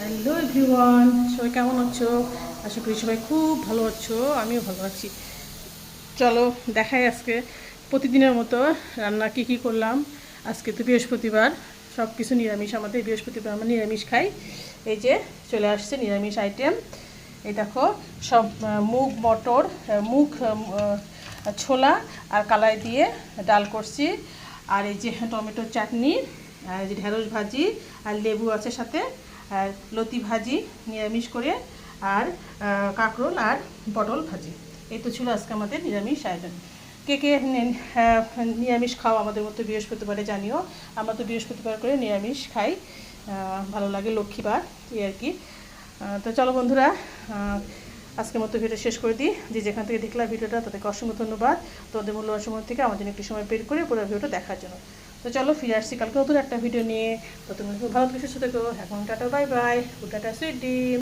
Hello everyone, সবাই কেমন আছো? আশা করি সবাই খুব ভালো আছো, আমিও ভালো আছি। চলো দেখাই আজকে প্রতিদিনের মতো রান্না কী করলাম। আজকে তো বৃহস্পতিবার, সব কিছু নিরামিষ, আমাদের বৃহস্পতিবার আমরা নিরামিষ খাই। এই যে চলে আসছে নিরামিষ আইটেম। এই দেখো সব মুগ মটর, মুগ ছোলা আর কালাই দিয়ে ডাল করছি। আর এই যে টমেটোর চাটনি, আর এই যে ঢেঁড়স ভাজি, আর লেবু আছে সাথে, আর লতি ভাজি নিরামিষ করে, আর কাঁকরোল আর পটল ভাজি। এই তো ছিল আজকে আমাদের নিরামিষ আয়োজন। কে কে নিরামিষ খাও আমাদের মতো বৃহস্পতিবারে জানিও। আমরা তো বৃহস্পতিবার করে নিরামিষ খাই, ভালো লাগে, লক্ষ্মীবার, এই আর কি। তো চলো বন্ধুরা, আজকের মতো ভিডিও শেষ করে দিই। যে যেখান থেকে দেখলাম ভিডিওটা তাদেরকে অসংখ্য ধন্যবাদ। তোমাদের মূল্যবান সময় থেকে আমার জন্য একটু সময় বের করে পুরো ভিডিওটা দেখার জন্য। তো চলো ফিরে আসছি কালকে নতুন একটা ভিডিও নিয়ে। তো তুমি ভালো থেকে সুস্থ থেকো। এখন tata, bye bye, good tata, sweet ডিম।